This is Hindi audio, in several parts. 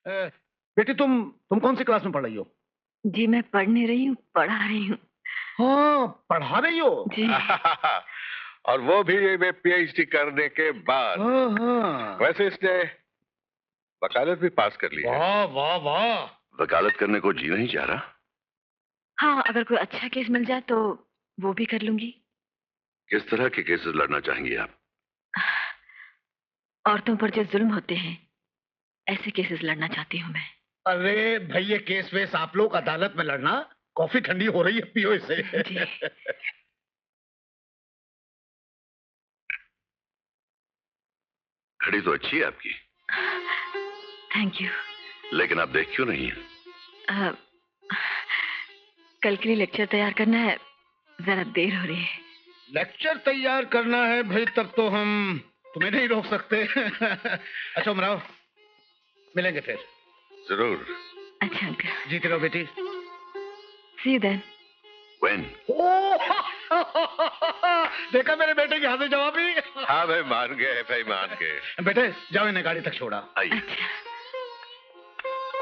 बेटी तुम कौन सी क्लास में पढ़ रही हो? जी मैं पढ़ नहीं रही हूँ, पढ़ा रही हूँ। हाँ, पढ़ा रही हो? जी। और वो भी में पीएचडी करने के बाद। हाँ हाँ। वैसे इसने वकालत भी पास कर ली है। वाह वाह वाह। वकालत करने को जी नहीं चाह रहा? हाँ, अगर कोई अच्छा केस मिल जाए तो वो भी कर लूंगी। किस तरह के केसेस लड़ना चाहेंगी आप? औरतों पर जो जुल्म होते हैं, ऐसे केसेस लड़ना चाहती हूँ मैं। अरे भाई, ये केस वेस आप लोग अदालत में लड़ना। कॉफी ठंडी हो रही है, पियो इसे। जी। घड़ी तो अच्छी है आपकी। Thank you. लेकिन आप देख क्यों नहीं है? कल के लिए लेक्चर तैयार करना है, जरा देर हो रही है। लेक्चर तैयार करना है भाई, तब तो हम तुम्हें नहीं रोक सकते। अच्छा उमराव, मिलेंगे फिर। जरूर। अच्छा अंकल। जीते रहो बेटी। सी यू देन। When? देखा मेरे बेटे की हाजिर जवाबी। हाँ भाई, मान गए भाई, मान गए। बेटे जाओ, इन्हें गाड़ी तक छोड़ा। आइए। अच्छा।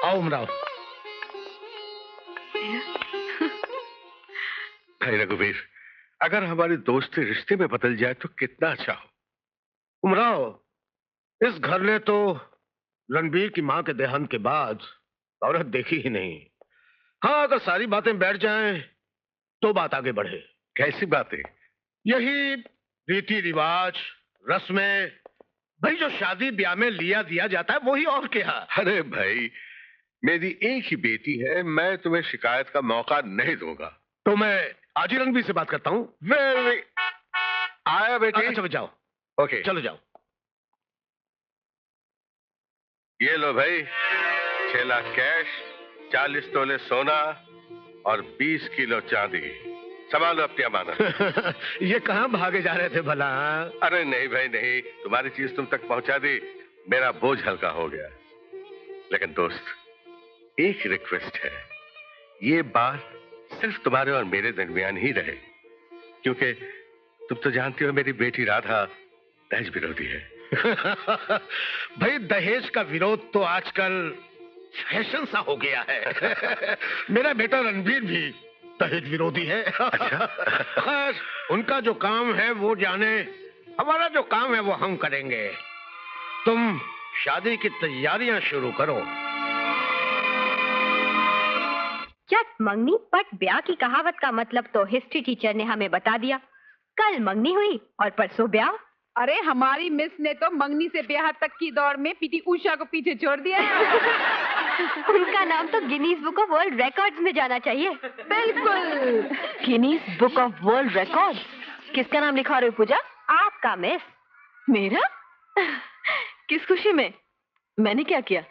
आओ उमराव। भाई रघुवीर, अगर हमारी दोस्ती रिश्ते में बदल जाए तो कितना अच्छा हो। उमराव, इस घर ने तो रणबीर की मां के देहांत के बाद औरत देखी ही नहीं। हाँ, अगर सारी बातें बैठ जाएं तो बात आगे बढ़े। कैसी बातें? यही रीति रिवाज, रस्में, भाई जो शादी ब्याह में लिया दिया जाता है वही, और क्या। अरे भाई, मेरी एक ही बेटी है, मैं तुम्हें शिकायत का मौका नहीं दूंगा। तो मैं आज ही रणबीर से बात करता हूँ। वेरी आया बेटी। अच्छा जाओ। ओके, चलो जाओ। ये लो भाई, 6 लाख कैश, 40 तोले सोना और 20 किलो चांदी। संभालो अपनी अमानत। ये कहाँ भागे जा रहे थे भला? अरे नहीं भाई नहीं, तुम्हारी चीज तुम तक पहुंचा दी, मेरा बोझ हल्का हो गया। लेकिन दोस्त, एक रिक्वेस्ट है, ये बात सिर्फ तुम्हारे और मेरे दरमियान ही रहे, क्योंकि तुम तो जानती हो मेरी बेटी राधा दहेज विरोधी है। भाई दहेज का विरोध तो आजकल फैशन सा हो गया है। मेरा बेटा रणबीर भी दहेज विरोधी है। अच्छा। खैर, उनका जो काम है वो जाने, हमारा जो काम है वो हम करेंगे। तुम शादी की तैयारियां शुरू करो। चट मंगनी पट ब्याह की कहावत का मतलब तो हिस्ट्री टीचर ने हमें बता दिया। कल मंगनी हुई और परसों ब्याह। अरे हमारी मिस ने तो मंगनी से ब्याह तक की दौड़ में पीटी उषा को पीछे छोड़ दिया। उनका नाम तो Guinness book of world records में जाना चाहिए। बिल्कुल। Guinness book of world records? किसका नाम लिखा रहे हो पूजा? आपका मिस। मेरा? किस खुशी में? मैंने क्या किया?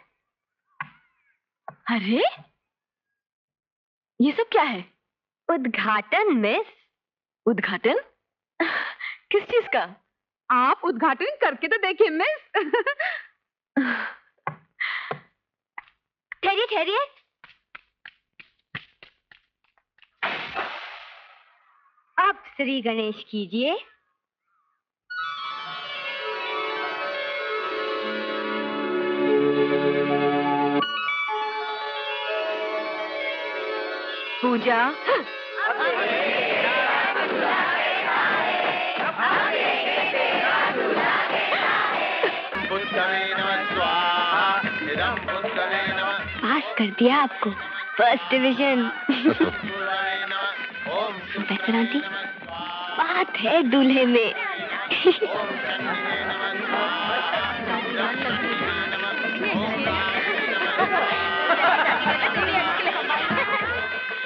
अरे ये सब क्या है? उद्घाटन मिस। उद्घाटन? किस चीज का? आप उद्घाटन करके तो देखिए मिस। ठहरिए ठहरिए। अब श्री गणेश कीजिए। पूजा। पास कर दिया आपको, फर्स्ट डिवीजन। प्रोफेसर आंटी, बात है दूल्हे में।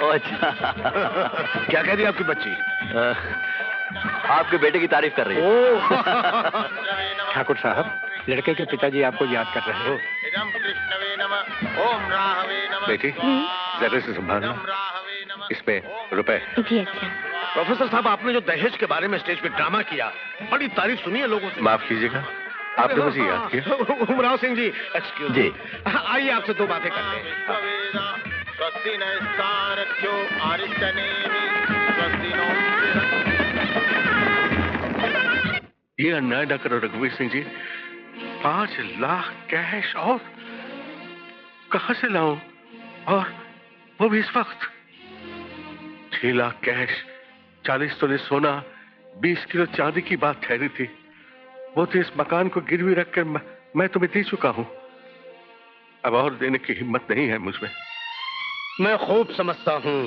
अच्छा। क्या कह रही है आपकी बच्ची? आपके बेटे की तारीफ कर रही है। ठाकुर साहब, लड़के के पिताजी आपको याद कर रहे हो। बेटी जरा से संभालना, इसमें रुपए। जी अच्छा। प्रोफेसर साहब, आपने जो दहेज के बारे में स्टेज पे ड्रामा किया, बड़ी तारीफ सुनी है लोगों से। माफ कीजिएगा, आपने मुझे याद किया। उमराव सिंह जी, एक्सक्यूज जी। आइए आपसे दो बातें करते हैं। ये अन्याय न करो रघुवीर सिंह जी। 5 लाख कैश और कहां से लाऊं? और वो भी इस वक्त? 6 लाख कैश, 40 तोले सोना, 20 किलो चांदी की बात ठहरी थी। वो तो इस मकान को गिरवी रखकर मैं तुम्हें दे चुका हूं। अब और देने की हिम्मत नहीं है मुझमें। मैं खूब समझता हूं,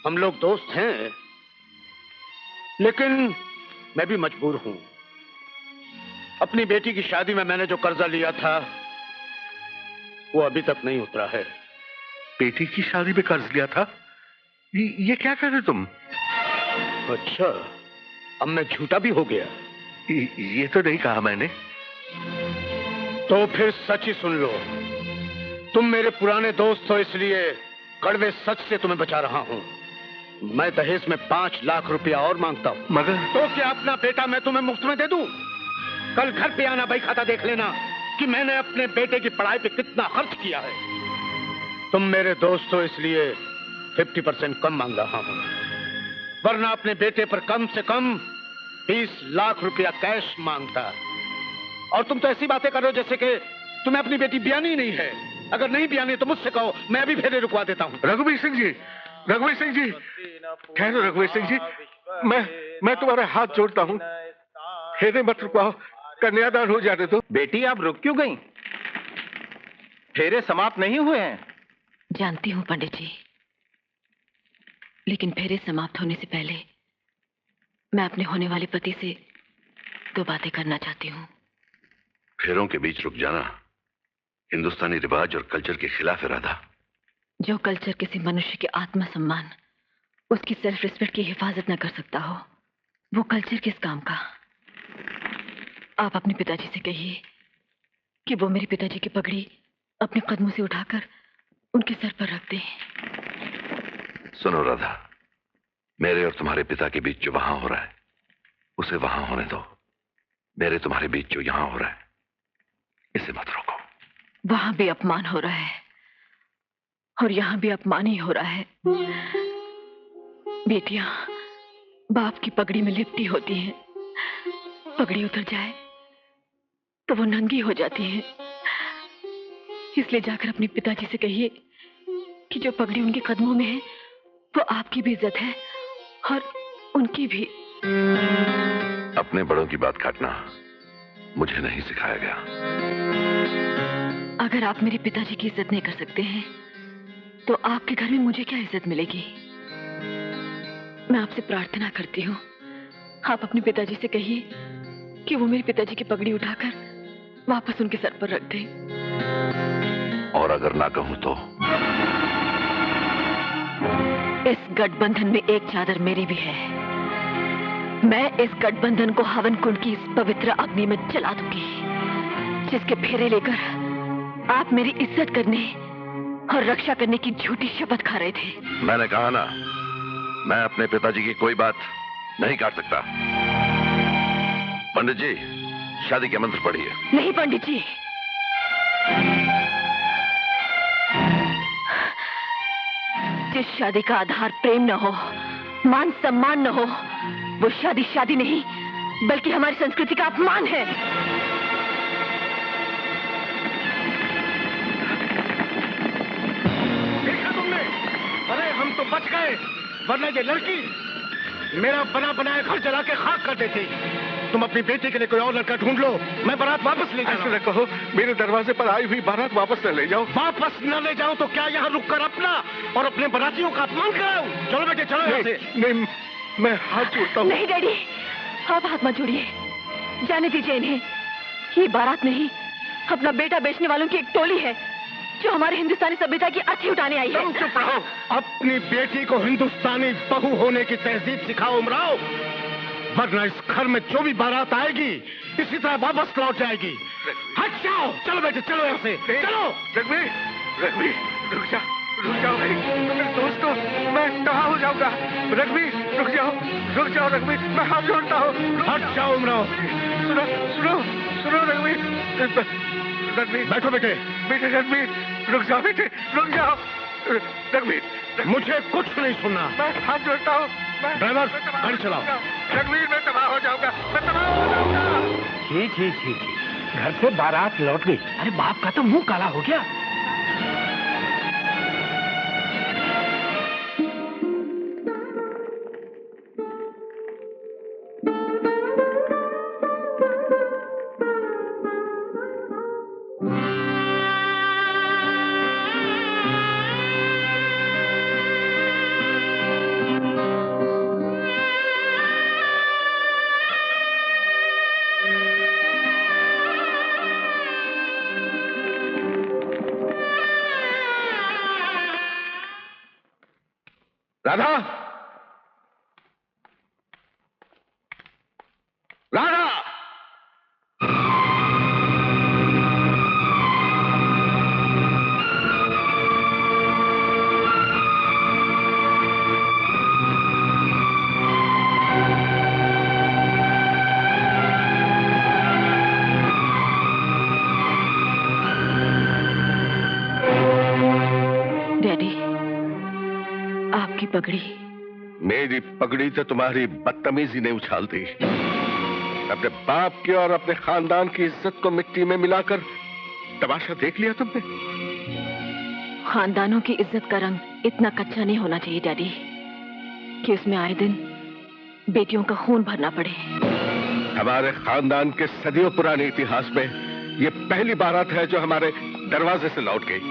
हम लोग दोस्त हैं, लेकिन मैं भी मजबूर हूं। अपनी बेटी की शादी में मैंने जो कर्जा लिया था वो अभी तक नहीं उतरा है। बेटी की शादी में कर्ज लिया था? ये क्या कर रहे तुम? अच्छा, अब मैं झूठा भी हो गया। ये तो नहीं कहा मैंने। तो फिर सच ही सुन लो। तुम मेरे पुराने दोस्त हो, इसलिए कड़वे सच से तुम्हें बचा रहा हूं। मैं दहेज में 5 लाख रुपया और मांगता हूं। मगर तो क्या अपना बेटा मैं तुम्हें मुफ्त में दे दूं? कल घर पे आना, बही खाता देख लेना कि मैंने अपने बेटे की पढ़ाई पे कितना खर्च किया है। तुम मेरे दोस्त हो, इसलिए 50% कम मांग रहा हूं, वरना अपने बेटे पर कम से कम 20 लाख रुपया कैश मांगता। और तुम तो ऐसी बातें कर रहे हो जैसे कि तुम्हें अपनी बेटी ब्यानी नहीं है। अगर नहीं ब्यानी तो मुझसे कहो, मैं अभी फेरे रुकवा देता हूं। रघुवीर सिंह जी, रघुवीर सिंह जी, ठहरो रघुवीर सिंह जी, मैं तुम्हारे हाथ जोड़ता हूं, फेरे मत रुकवाओ, कन्यादान हो जाने दो। बेटी आप रुक क्यों गई? फेरे समाप्त नहीं हुए हैं। जानती हूँ पंडित जी, लेकिन फेरे समाप्त होने से पहले मैं अपने होने वाले पति से 2 बातें करना चाहती हूँ। फेरों के बीच रुक जाना हिंदुस्तानी रिवाज और कल्चर के खिलाफ इरादा। जो कल्चर किसी मनुष्य के आत्मसम्मान, उसकी सेल्फ रिस्पेक्ट की हिफाजत न कर सकता हो, वो कल्चर किस काम का? आप अपने पिताजी से कहिए कि वो मेरे पिताजी की पगड़ी अपने कदमों से उठाकर उनके सर पर रख दें। सुनो राधा, मेरे और तुम्हारे पिता के बीच जो वहां हो रहा है उसे वहां होने दो। मेरे तुम्हारे बीच जो यहां हो रहा है इसे मत रोको। वहां भी अपमान हो रहा है और यहां भी अपमान ही हो रहा है। बेटियां बाप की पगड़ी में लिपटी होती हैं, पगड़ी उतर जाए तो वो नंगी हो जाती हैं। इसलिए जाकर अपने पिताजी से कहिए कि जो पगड़ी उनके कदमों में है वो आपकी भी इज्जत है और उनकी भी। अपने बड़ों की बात काटना मुझे नहीं सिखाया गया। अगर आप मेरे पिताजी की इज्जत नहीं कर सकते हैं तो आपके घर में मुझे क्या इज्जत मिलेगी? मैं आपसे प्रार्थना करती हूँ, आप अपने पिताजी से कहिए कि वो मेरे पिताजी की पगड़ी उठाकर वापस उनके सर पर रख दें। और अगर ना कहूं तो? इस गठबंधन में एक चादर मेरी भी है। मैं इस गठबंधन को हवन कुंड की इस पवित्र अग्नि में जला दूंगी, जिसके फेरे लेकर आप मेरी इज्जत करने और रक्षा करने की झूठी शपथ खा रहे थे। मैंने कहा ना, मैं अपने पिताजी की कोई बात नहीं काट सकता। पंडित जी, शादी के मंत्र पढ़िए। नहीं पंडित जी, जिस शादी का आधार प्रेम न हो, मान सम्मान न हो, वो शादी शादी नहीं बल्कि हमारी संस्कृति का अपमान है। देखा तुमने? अरे हम तो बच गए, वरना ये लड़की मेरा बना बनाया घर जला के खाक कर देती। तुम अपनी बेटी के लिए कोई और लड़का ढूंढ लो, मैं बारात वापस ले जाऊं। कहो, मेरे दरवाजे पर आई हुई बारात वापस न ले जाओ। वापस न ले जाऊं तो क्या यहाँ रुक कर अपना और अपने बारातियों का अपमान कराऊं? चलो बेटे, चलो यहाँ से। नहीं, मैं हाथ जोड़ता हूँ। नहीं डैडी, आप हाथ मत जोड़िए, जाने दीजिए इन्हें। ये बारात नहीं, अपना बेटा बेचने वालों की एक टोली है जो हमारे हिंदुस्तानी सभ्यता की अर्थी उठाने आई है। तुम चुप रहो। अपनी बेटी को हिंदुस्तानी बहू होने की तहजीब सिखाओ उमराव, वरना इस घर में जो भी बारात आएगी इसी तरह वापस लौट जाएगी। हट जाओ, चलो बेटे, चलो यहाँ से, चलो। रघुवीर, रघुवीर, रुक जाओ भाई, मेरे दोस्तों, मैं कहाँ हो जाऊंगा। रघुवीर, रुक जाओ रघुवीर, मैं हाथ जोड़ता हूँ। हट जाओ उमराव। सुनो रघुवीर, बैठो बेटे। रघुवीर, रुक जाओ बेटे, रुक जाओ। रघुवीर, मुझे कुछ नहीं सुनना। मैं हाथ जोड़ता हूँ। ड्राइवर, गाड़ी चलाओ। रघुवीर, मैं तबाह हो जाऊंगा। ठीक, घर से बारात लौट गई। अरे बाप का तो मुंह काला हो गया। राधा, राधा, डैडी, आपकी पगड़ी। मेरी पगड़ी तो तुम्हारी बदतमीजी ने उछाल दी। अपने बाप की और अपने खानदान की इज्जत को मिट्टी में मिलाकर तमाशा देख लिया तुमने। खानदानों की इज्जत का रंग इतना कच्चा नहीं होना चाहिए डैडी कि उसमें आए दिन बेटियों का खून भरना पड़े। हमारे खानदान के सदियों पुराने इतिहास में ये पहली बारात है जो हमारे दरवाजे से लौट गई।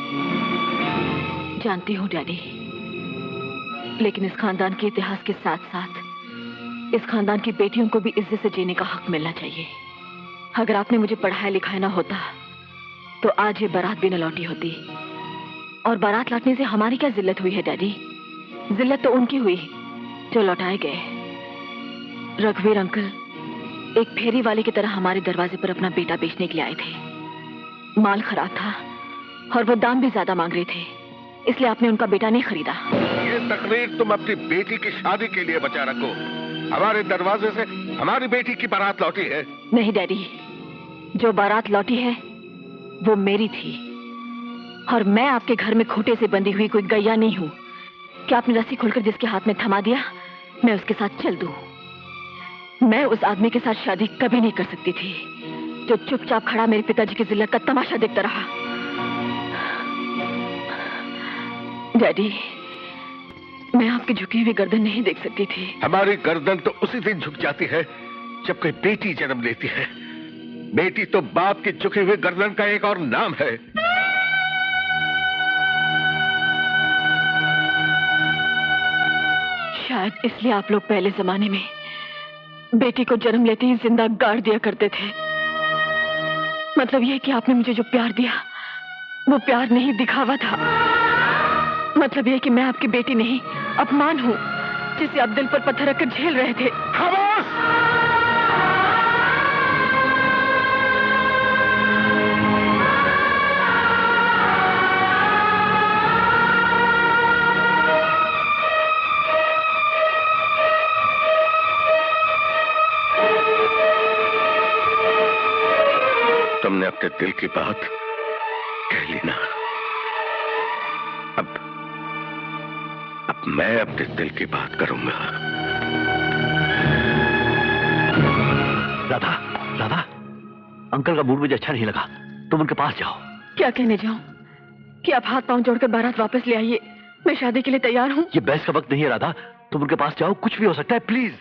जानती हूँ डैडी, लेकिन इस खानदान के इतिहास के साथ साथ इस खानदान की बेटियों को भी इज्जत से जीने का हक मिलना चाहिए। अगर आपने मुझे पढ़ाया लिखाया ना होता तो आज ये बारात भी न लौटी होती। और बारात लौटने से हमारी क्या जिल्लत हुई है डैडी? जिल्लत तो उनकी हुई जो लौटाए गए। रघुवीर अंकल एक फेरी वाले की तरह हमारे दरवाजे पर अपना बेटा बेचने के लिए आए थे। माल खराब था और वो दाम भी ज्यादा मांग रहे थे, इसलिए आपने उनका बेटा नहीं खरीदा। ये तकरीर तुम अपनी बेटी की शादी के लिए बचा रखो। हमारे दरवाजे से हमारी बेटी की बारात लौटी है। नहीं डैडी, जो बारात लौटी है वो मेरी थी और मैं आपके घर में खूंटे से बंधी हुई कोई गैया नहीं हूँ कि आपने रस्सी खोलकर जिसके हाथ में थमा दिया मैं उसके साथ चल दूं। मैं उस आदमी के साथ शादी कभी नहीं कर सकती थी जो चुपचाप खड़ा मेरे पिताजी की जिल्लत का तमाशा देखता रहा। डैडी, मैं आपकी झुकी हुई गर्दन नहीं देख सकती थी। हमारी गर्दन तो उसी दिन झुक जाती है जब कोई बेटी जन्म लेती है। बेटी तो बाप की झुकी हुई गर्दन का एक और नाम है। शायद इसलिए आप लोग पहले जमाने में बेटी को जन्म लेते ही जिंदा गाड़ दिया करते थे। मतलब यह कि आपने मुझे जो प्यार दिया वो प्यार नहीं, दिखावा था। मतलब यह कि मैं आपकी बेटी नहीं, अपमान हूँ जिसे आप दिल पर पत्थर रखकर झेल रहे थे। खामोश! तुमने अपने दिल की बात कह ली ना। अब मैं अपने दिल की बात करूंगा। राधा, राधा, अंकल का मूड मुझे अच्छा नहीं लगा। तुम उनके पास जाओ। क्या कहने जाऊं कि आप हाथ पांव जोड़कर बारात वापस ले आइए। मैं शादी के लिए तैयार हूँ। ये बहस का वक्त नहीं है राधा, तुम उनके पास जाओ, कुछ भी हो सकता है, प्लीज।